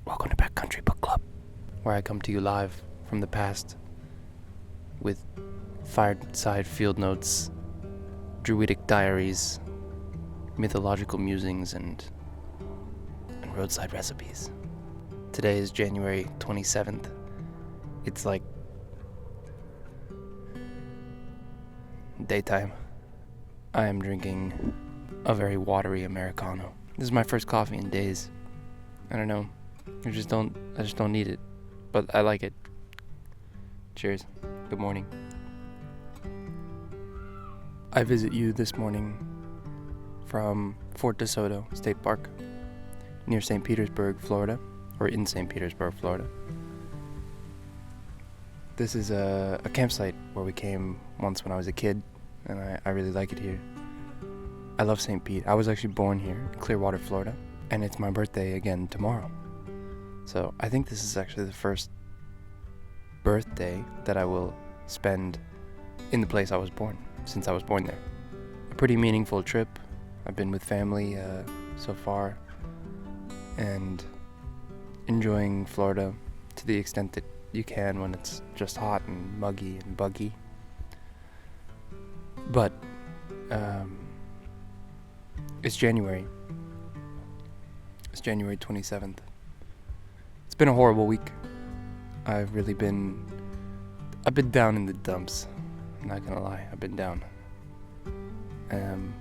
Welcome to Backcountry Book Club, where I come to you live from the past with fireside field notes, druidic diaries, mythological musings, and roadside recipes. Today is January 27th. It's like daytime. I am drinking a very watery Americano. This is my first coffee in days. I don't know. I just don't need it. But I like it. Cheers. Good morning. I visit you this morning from Fort DeSoto State Park near St. Petersburg, Florida, or in St. Petersburg, Florida. This is a campsite where we came once when I was a kid, and I really like it here. I love St. Pete. I was actually born here in Clearwater, Florida, and it's my birthday again tomorrow. So I think this is actually the first birthday that I will spend in the place I was born, since I was born there. A pretty meaningful trip. I've been with family so far, and enjoying Florida to the extent that you can when it's just hot and muggy and buggy. But it's January. It's January 27th. It's been a horrible week. I've been down in the dumps. I'm not gonna lie, I've been down. I'm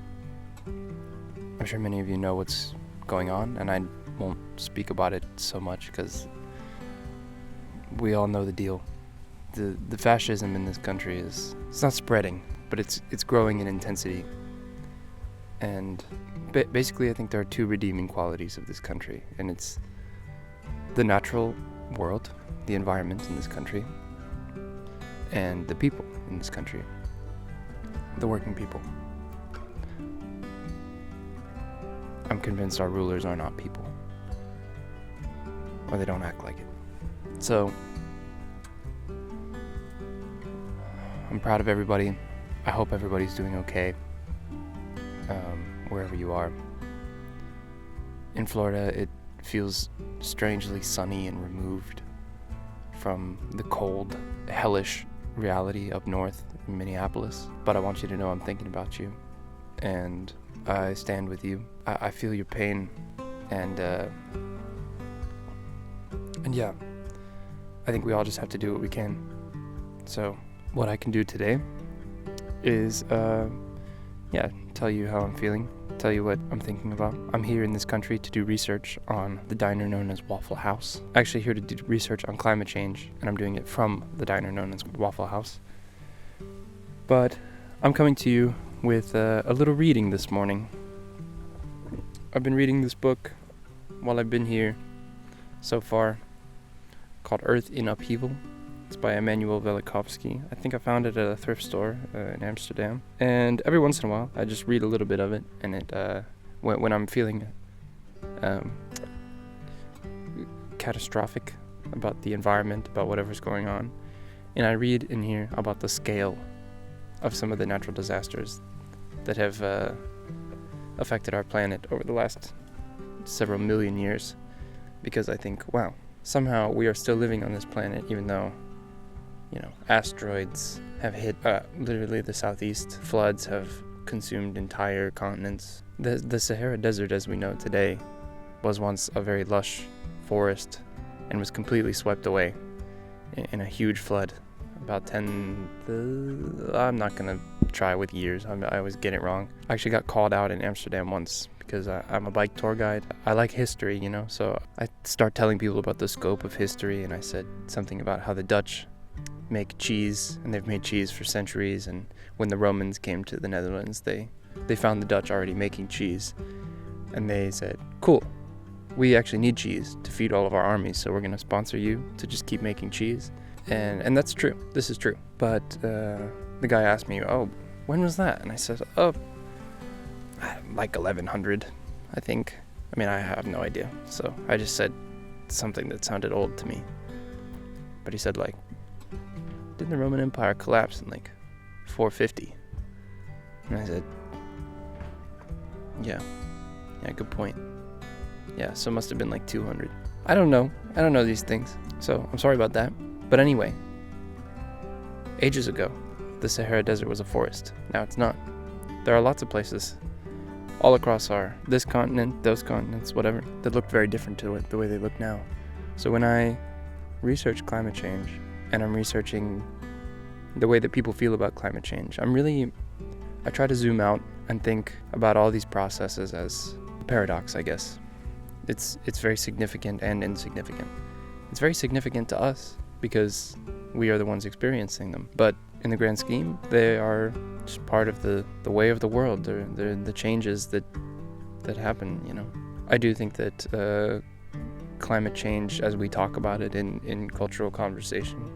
sure many of you know what's going on, and I won't speak about it so much because we all know the deal. The fascism in this country it's not spreading, but it's growing in intensity. And basically I think there are two redeeming qualities of this country, and it's the natural world, the environment in this country, and the people in this country, the working people. I'm convinced our rulers are not people, or they don't act like it. So I'm proud of everybody. I hope everybody's doing okay, wherever you are. In Florida, it feels strangely sunny and removed from the cold, hellish reality up north in Minneapolis. But I want you to know I'm thinking about you, and I stand with you. I feel your pain, and yeah, I think we all just have to do what we can. So what I can do today is tell you how I'm feeling, tell you what I'm thinking about. I'm here in this country to do research on the diner known as Waffle House. Actually here to do research on climate change, and I'm doing it from the diner known as Waffle House. But I'm coming to you with a little reading this morning. I've been reading this book while I've been here so far, called Earth in Upheaval. It's by Immanuel Velikovsky. I think I found it at a thrift store in Amsterdam. And every once in a while, I just read a little bit of it. And it when I'm feeling catastrophic about the environment, about whatever's going on. And I read in here about the scale of some of the natural disasters that have affected our planet over the last several million years. Because I think, wow, somehow we are still living on this planet, even though asteroids have hit literally the southeast. Floods have consumed entire continents. The Sahara Desert as we know it today was once a very lush forest and was completely swept away in a huge flood. About I'm not going to try with years. I always get it wrong. I actually got called out in Amsterdam once because I'm a bike tour guide. I like history, so I start telling people about the scope of history, and I said something about how the Dutch make cheese, and they've made cheese for centuries, and when the Romans came to the Netherlands, they found the Dutch already making cheese, and they said, cool, we actually need cheese to feed all of our armies, so we're going to sponsor you to just keep making cheese. And that's true. This is true. But the guy asked me, oh, when was that? And I said, oh, like 1100, I think. I mean, I have no idea. So I just said something that sounded old to me. But he said, didn't the Roman Empire collapse in 450? And I said, yeah, good point. Yeah, so it must have been 200. I don't know these things, so I'm sorry about that. But anyway, ages ago, the Sahara Desert was a forest. Now it's not. There are lots of places all across this continent, those continents, whatever, that look very different to the way they look now. So when I research climate change, and I'm researching the way that people feel about climate change, I try to zoom out and think about all these processes as a paradox, I guess. It's very significant and insignificant. It's very significant to us because we are the ones experiencing them. But in the grand scheme, they are just part of the way of the world. They're the changes that happen, you know. I do think that climate change, as we talk about it in cultural conversation,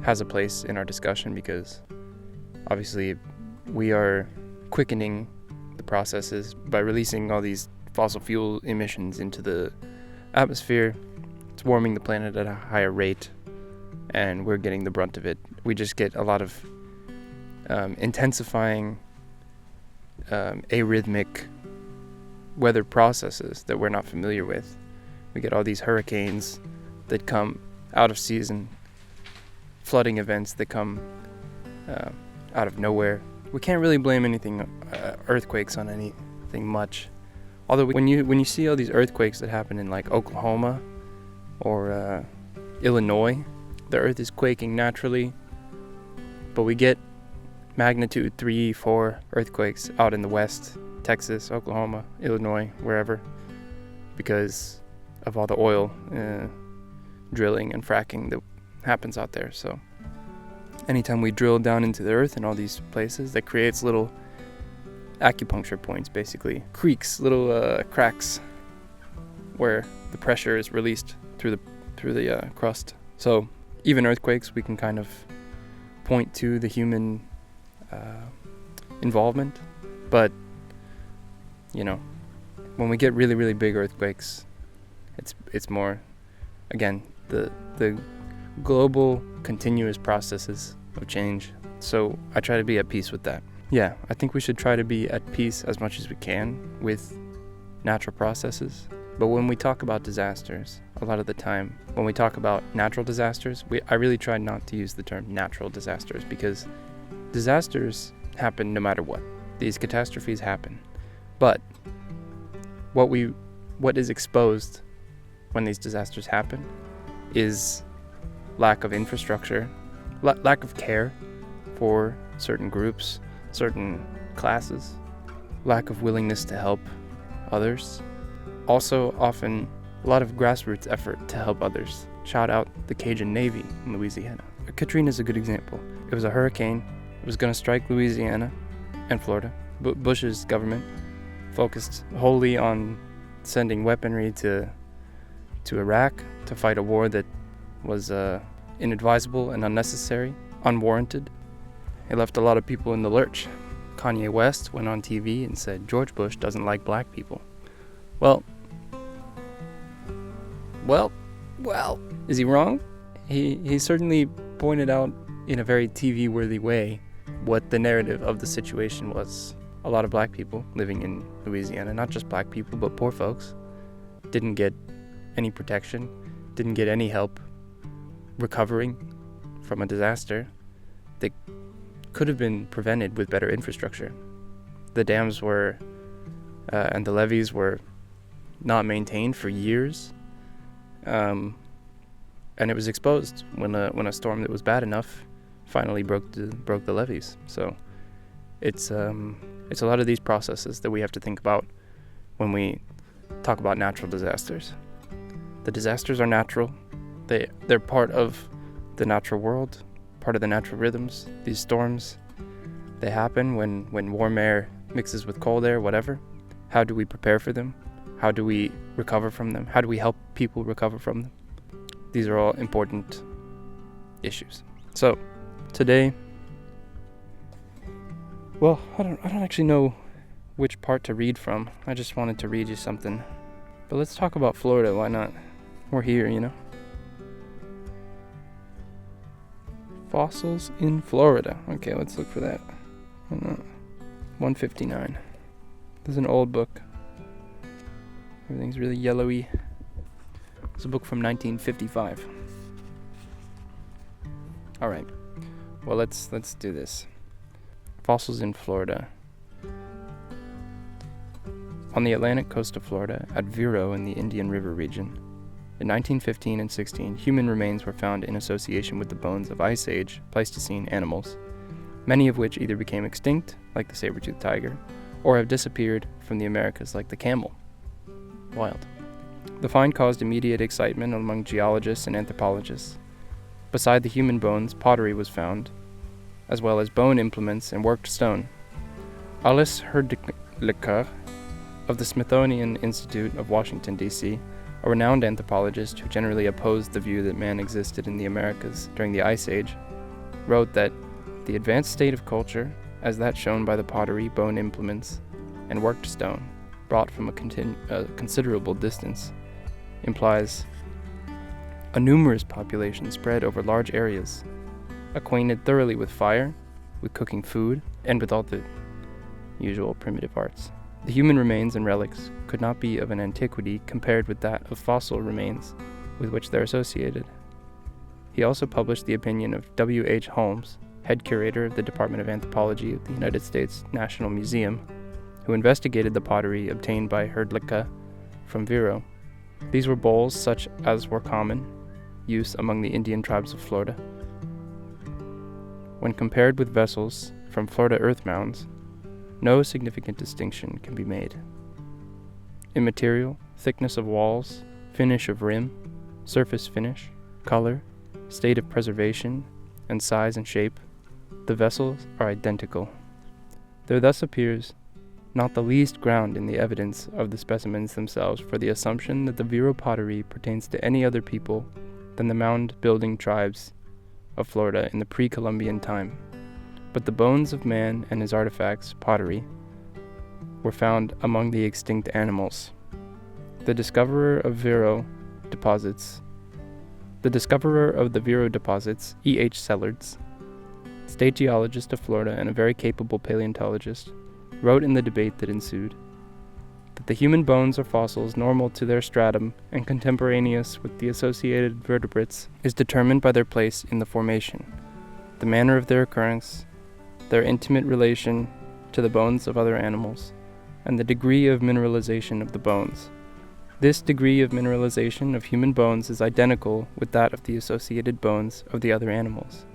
has a place in our discussion because obviously we are quickening the processes by releasing all these fossil fuel emissions into the atmosphere. It's warming the planet at a higher rate, and we're getting the brunt of it. We just get a lot of intensifying arrhythmic weather processes that we're not familiar with. We get all these hurricanes that come out of season, flooding events that come out of nowhere. We can't really blame earthquakes on anything much. Although when you see all these earthquakes that happen in like Oklahoma or Illinois, the earth is quaking naturally, but we get magnitude 3, 4 earthquakes out in the west, Texas, Oklahoma, Illinois, wherever, because of all the oil drilling and fracking that happens out there. So anytime we drill down into the earth in all these places, that creates little acupuncture points, basically creeks, little cracks where the pressure is released through the crust. So even earthquakes, we can kind of point to the human involvement. But you know, when we get really, really big earthquakes, it's more, again, the global continuous processes of change. So I try to be at peace with that. Yeah, I think we should try to be at peace as much as we can with natural processes. But when we talk about disasters, a lot of the time, when we talk about natural disasters, I really try not to use the term natural disasters, because disasters happen no matter what. These catastrophes happen. But what is exposed when these disasters happen is lack of infrastructure, lack of care for certain groups, certain classes, lack of willingness to help others. Also, often a lot of grassroots effort to help others. Shout out the Cajun Navy in Louisiana. Katrina is a good example. It was a hurricane. It was going to strike Louisiana and Florida. Bush's government focused wholly on sending weaponry to Iraq to fight a war that was inadvisable and unnecessary, unwarranted. It left a lot of people in the lurch. Kanye West went on TV and said George Bush doesn't like black people. Well, is he wrong? He certainly pointed out in a very TV-worthy way what the narrative of the situation was. A lot of black people living in Louisiana, not just black people, but poor folks, didn't get any protection, didn't get any help recovering from a disaster that could have been prevented with better infrastructure. The dams were and the levees were not maintained for years, and it was exposed when a storm that was bad enough finally broke the levees. So it's a lot of these processes that we have to think about when we talk about natural disasters. The disasters are natural. They're part of the natural world, part of the natural rhythms. These storms, they happen when warm air mixes with cold air, whatever. How do we prepare for them? How do we recover from them? How do we help people recover from them? These are all important issues. So today, well, I don't actually know which part to read from. I just wanted to read you something. But let's talk about Florida, why not? We're here, you know. Fossils in Florida. Okay, let's look for that. 159. This is an old book. Everything's really yellowy. It's a book from 1955. All right. Well, let's do this. Fossils in Florida. On the Atlantic coast of Florida, at Vero in the Indian River region, in 1915 and 16, human remains were found in association with the bones of Ice Age, Pleistocene animals, many of which either became extinct, like the saber-toothed tiger, or have disappeared from the Americas, like the camel. Wild. The find caused immediate excitement among geologists and anthropologists. Beside the human bones, pottery was found, as well as bone implements and worked stone. Alice Herdlicka of the Smithsonian Institute of Washington, D.C., a renowned anthropologist who generally opposed the view that man existed in the Americas during the Ice Age, wrote that the advanced state of culture, as that shown by the pottery, bone implements, and worked stone, brought from a considerable distance, implies a numerous population spread over large areas, acquainted thoroughly with fire, with cooking food, and with all the usual primitive arts. The human remains and relics could not be of an antiquity compared with that of fossil remains with which they're associated. He also published the opinion of W. H. Holmes, head curator of the Department of Anthropology of the United States National Museum, who investigated the pottery obtained by Herdlicka from Vero. These were bowls such as were common use among the Indian tribes of Florida. When compared with vessels from Florida earth mounds, no significant distinction can be made. In material, thickness of walls, finish of rim, surface finish, color, state of preservation, and size and shape, the vessels are identical. There thus appears not the least ground in the evidence of the specimens themselves for the assumption that the Vero pottery pertains to any other people than the mound-building tribes of Florida in the pre-Columbian time. But the bones of man and his artifacts, pottery, were found among the extinct animals. The discoverer of the Vero deposits, E. H. Sellards, state geologist of Florida and a very capable paleontologist, wrote in the debate that ensued that the human bones are fossils normal to their stratum and contemporaneous with the associated vertebrates is determined by their place in the formation, the manner of their occurrence, their intimate relation to the bones of other animals, and the degree of mineralization of the bones. This degree of mineralization of human bones is identical with that of the associated bones of the other animals.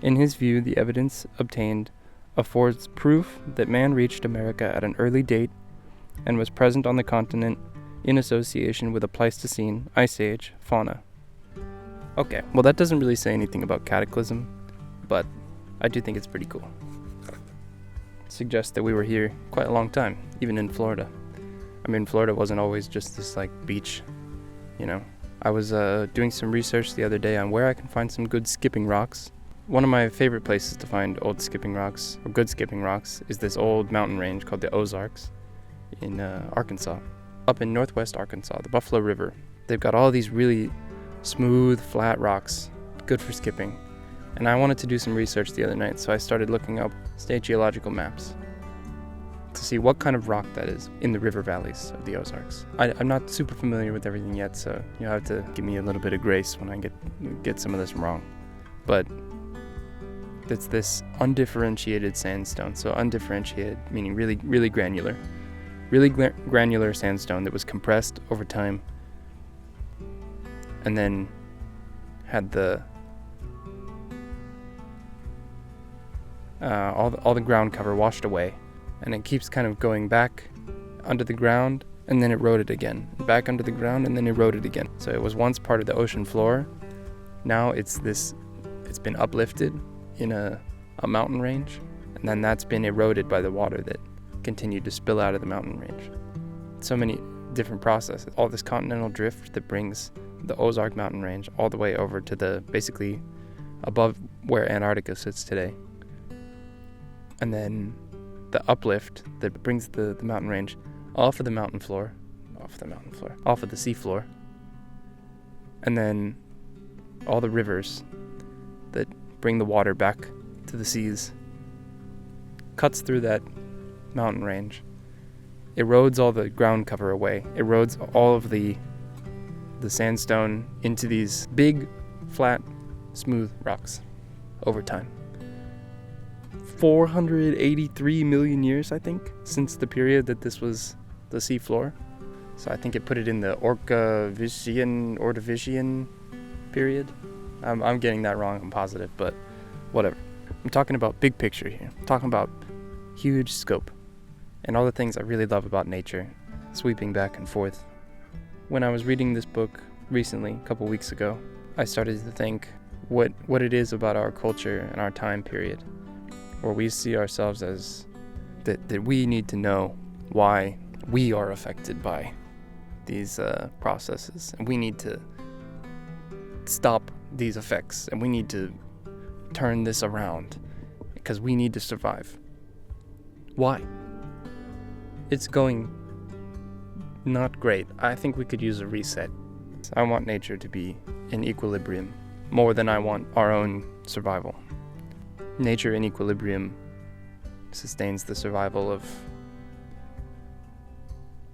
In his view, the evidence obtained affords proof that man reached America at an early date and was present on the continent in association with a Pleistocene, Ice Age, fauna. Okay, well that doesn't really say anything about cataclysm, but I do think it's pretty cool. It suggests that we were here quite a long time, even in Florida. I mean, Florida wasn't always just this, beach, you know. I was doing some research the other day on where I can find some good skipping rocks. One of my favorite places to find old skipping rocks, or good skipping rocks, is this old mountain range called the Ozarks in Arkansas. Up in northwest Arkansas, the Buffalo River. They've got all these really smooth, flat rocks, good for skipping. And I wanted to do some research the other night, so I started looking up state geological maps to see what kind of rock that is in the river valleys of the Ozarks. I'm not super familiar with everything yet, so you'll have to give me a little bit of grace when I get some of this wrong. But it's this undifferentiated sandstone. So undifferentiated meaning really, really granular. Really granular sandstone that was compressed over time and then had all the ground cover washed away, and it keeps kind of going back under the ground and then eroded again, back under the ground and then eroded again. So it was once part of the ocean floor. Now it's been uplifted in a mountain range, and then that's been eroded by the water that continued to spill out of the mountain range. So many different processes. All this continental drift that brings the Ozark mountain range all the way over to basically above where Antarctica sits today. And then the uplift that brings the mountain range off of the sea floor. And then all the rivers that bring the water back to the seas, cuts through that mountain range, erodes all the ground cover away, erodes all of the the sandstone into these big, flat, smooth rocks over time. 483 million years, I think, since the period that this was the sea floor. So I think it put it in the Ordovician period. I'm getting that wrong, I'm positive, but whatever. I'm talking about big picture here. I'm talking about huge scope and all the things I really love about nature, sweeping back and forth. When I was reading this book recently, a couple weeks ago, I started to think what it is about our culture and our time period where we see ourselves as that we need to know why we are affected by these processes, and we need to stop these effects, and we need to turn this around because we need to survive. Why? It's going not great. I think we could use a reset. I want nature to be in equilibrium more than I want our own survival. Nature in equilibrium sustains the survival of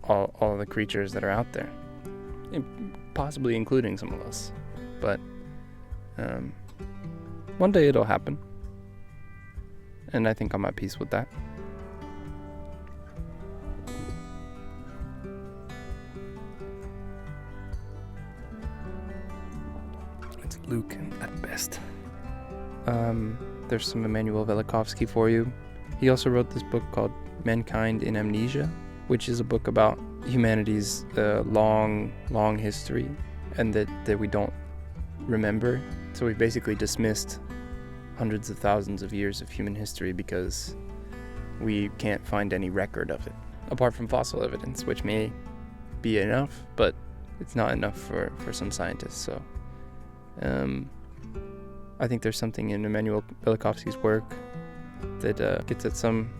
all the creatures that are out there, possibly including some of us. But one day it'll happen, and I think I'm at peace with that. It's Luke at best. There's some Immanuel Velikovsky for you. He also wrote this book called Mankind in Amnesia, which is a book about humanity's long history, and that we don't remember. So we basically dismissed hundreds of thousands of years of human history because we can't find any record of it, apart from fossil evidence, which may be enough, but it's not enough for some scientists. So I think there's something in Immanuel Velikovsky's work that gets at some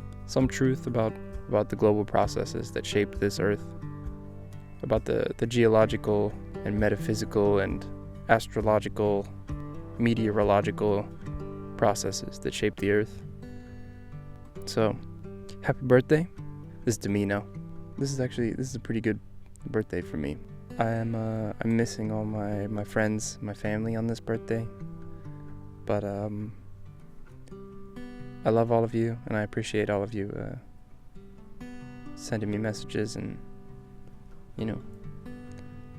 truth about the global processes that shape this earth, about the geological and metaphysical and astrological, meteorological processes that shape the earth. So, happy birthday. This is to me now. This is a pretty good birthday for me. I'm missing all my friends, my family on this birthday. But I love all of you, and I appreciate all of you sending me messages and,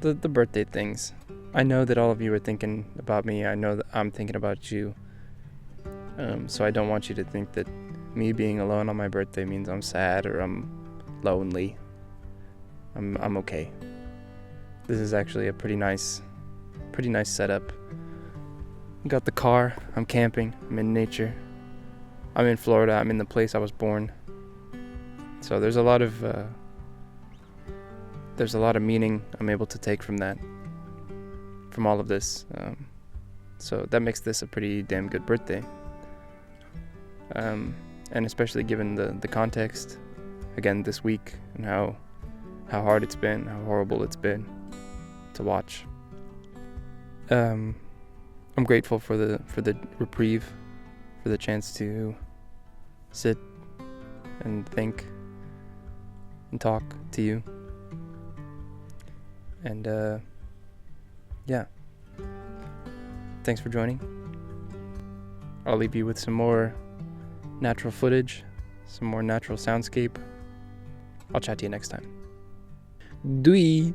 the birthday things. I know that all of you are thinking about me. I know that I'm thinking about you. So I don't want you to think that me being alone on my birthday means I'm sad or I'm lonely. I'm okay. This is actually a pretty nice setup. Got the car. I'm camping. I'm in nature. I'm in Florida. I'm in the place I was born. So there's a lot of meaning I'm able to take from that, from all of this. So that makes this a pretty damn good birthday. And especially given the context, again, this week, and how hard it's been, how horrible it's been to watch. I'm grateful for the reprieve, for the chance to sit and think and talk to you. And yeah, thanks for joining. I'll leave you with some more natural footage, some more natural soundscape. I'll chat to you next time. Doei!